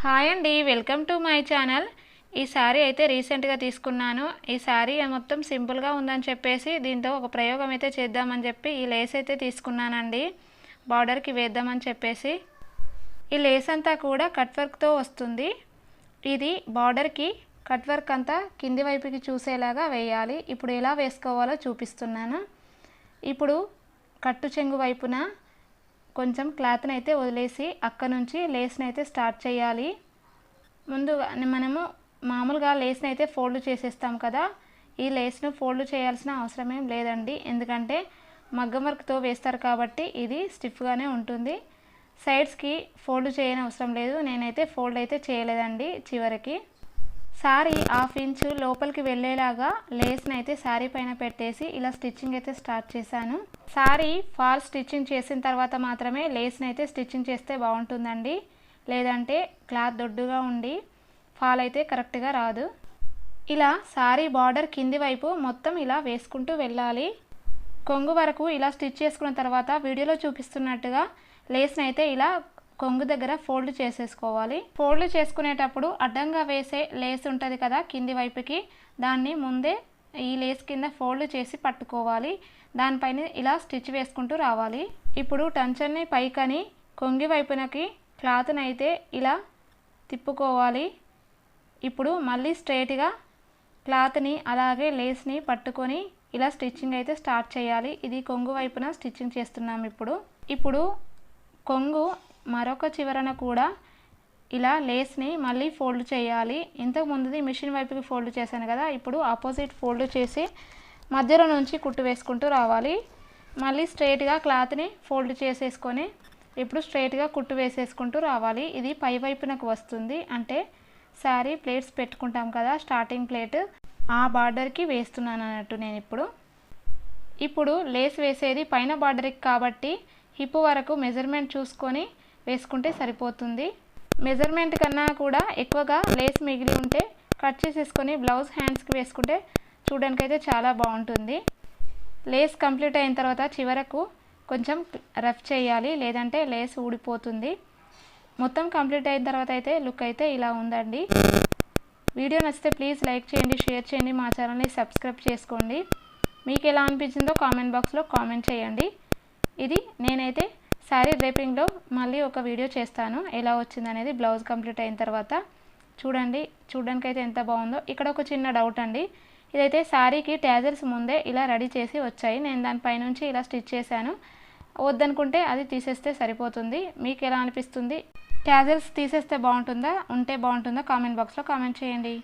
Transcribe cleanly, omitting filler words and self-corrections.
Hi అండి, welcome to my channel. ఈ శారీ అయితే రీసెంట్గా తీసుకున్నాను. ఈ శారీ మొత్తం సింపుల్గా ఉందని చెప్పేసి దీంతో ఒక ప్రయోగం అయితే చేద్దామని చెప్పి ఈ లేస్ అయితే తీసుకున్నానండి. బార్డర్కి వేద్దామని చెప్పేసి ఈ లేస్ అంతా కూడా కట్ వర్క్తో వస్తుంది. ఇది బార్డర్కి కట్ వర్క్ అంతా కింది వైపుకి చూసేలాగా వేయాలి. ఇప్పుడు ఎలా వేసుకోవాలో చూపిస్తున్నాను. ఇప్పుడు కట్టు చెంగు వైపున కొంచెం క్లాత్ని అయితే వదిలేసి అక్కడ నుంచి లేస్ని అయితే స్టార్ట్ చేయాలి. ముందుగా మనము మామూలుగా లేస్ని అయితే ఫోల్డ్ చేసేస్తాం కదా, ఈ లేస్ను ఫోల్డ్ చేయాల్సిన అవసరం ఏం లేదండి. ఎందుకంటే మగ్గం వర్క్తో వేస్తారు కాబట్టి ఇది స్టిఫ్గానే ఉంటుంది. సైడ్స్కి ఫోల్డ్ చేయని అవసరం లేదు. నేనైతే ఫోల్డ్ అయితే చేయలేదండి. చివరికి శారీ 1/2 ఇంచు లోపలికి వెళ్ళేలాగా లేస్ని అయితే శారీ పైన పెట్టేసి ఇలా స్టిచ్చింగ్ అయితే స్టార్ట్ చేశాను. శారీ ఫాల్ స్టిచ్చింగ్ చేసిన తర్వాత మాత్రమే లేస్ని అయితే స్టిచ్చింగ్ చేస్తే బాగుంటుందండి. లేదంటే క్లాత్ దొడ్డుగా ఉండి ఫాల్ అయితే కరెక్ట్గా రాదు. ఇలా శారీ బార్డర్ కింది వైపు మొత్తం ఇలా వేసుకుంటూ వెళ్ళాలి. కొంగు వరకు ఇలా స్టిచ్ చేసుకున్న తర్వాత వీడియోలో చూపిస్తున్నట్టుగా లేస్ని అయితే ఇలా కొంగు దగ్గర ఫోల్డ్ చేసేసుకోవాలి. ఫోల్డ్ చేసుకునేటప్పుడు అడ్డంగా వేసే లేస్ ఉంటుంది కదా కింది వైపుకి, దాన్ని ముందే ఈ లేస్ కింద ఫోల్డ్ చేసి పట్టుకోవాలి. దానిపైన ఇలా స్టిచ్ వేసుకుంటూ రావాలి. ఇప్పుడు టంచన్ని పైకని కొంగి వైపునకి క్లాత్ని అయితే ఇలా తిప్పుకోవాలి. ఇప్పుడు మళ్ళీ స్ట్రైట్గా క్లాత్ని అలాగే లేస్ని పట్టుకొని ఇలా స్టిచ్చింగ్ అయితే స్టార్ట్ చేయాలి. ఇది కొంగు వైపున స్టిచ్చింగ్ చేస్తున్నాం. ఇప్పుడు కొంగు మరొక చివరన కూడా ఇలా లేస్ని మళ్ళీ ఫోల్డ్ చేయాలి. ఇంతకు ముందుది మిషన్ వైపుకి ఫోల్డ్ చేశాను కదా, ఇప్పుడు ఆపోజిట్ ఫోల్డ్ చేసి మధ్యలో నుంచి కుట్టు వేసుకుంటూ రావాలి. మళ్ళీ స్ట్రైట్గా క్లాత్ని ఫోల్డ్ చేసేసుకొని ఇప్పుడు స్ట్రైట్గా కుట్టు వేసేసుకుంటూ రావాలి. ఇది పై వైపునకు వస్తుంది. అంటే శారీ ప్లేట్స్ పెట్టుకుంటాం కదా, స్టార్టింగ్ ప్లేట్ ఆ బార్డర్కి వేస్తున్నాను అన్నట్టు. నేను ఇప్పుడు లేస్ వేసేది పైన బార్డర్కి కాబట్టి హిప్ వరకు మెజర్మెంట్ చూసుకొని వేసుకుంటే సరిపోతుంది. మెజర్మెంట్ కన్నా కూడా ఎక్కువగా లేస్ మిగిలి ఉంటే కట్ చేసేసుకొని బ్లౌజ్ హ్యాండ్స్కి వేసుకుంటే చూడడానికి అయితే చాలా బాగుంటుంది. లేస్ కంప్లీట్ అయిన తర్వాత చివరకు కొంచెం రఫ్ చేయాలి, లేదంటే లేస్ ఊడిపోతుంది. మొత్తం కంప్లీట్ అయిన తర్వాత అయితే లుక్ అయితే ఇలా ఉందండి. వీడియో నచ్చితే ప్లీజ్ లైక్ చేయండి, షేర్ చేయండి, మా ఛానల్ని సబ్స్క్రైబ్ చేసుకోండి. మీకు ఎలా అనిపించిందో కామెంట్ బాక్స్లో కామెంట్ చేయండి. ఇది నేనైతే శారీ డ్రేపింగ్లో మళ్ళీ ఒక వీడియో చేస్తాను ఎలా వచ్చిందనేది బ్లౌజ్ కంప్లీట్ అయిన తర్వాత. చూడడానికి అయితే ఎంత బాగుందో. ఇక్కడ ఒక చిన్న డౌట్ అండి, ఇదైతే శారీకి ట్యాజల్స్ ముందే ఇలా రెడీ చేసి వచ్చాయి. నేను దానిపైనుంచి ఇలా స్టిచ్ చేశాను. వద్దనుకుంటే అది తీసేస్తే సరిపోతుంది. మీకు ఎలా అనిపిస్తుంది? ట్యాజల్స్ తీసేస్తే బాగుంటుందా, ఉంటే బాగుంటుందా? కామెంట్ బాక్స్లో కామెంట్ చేయండి.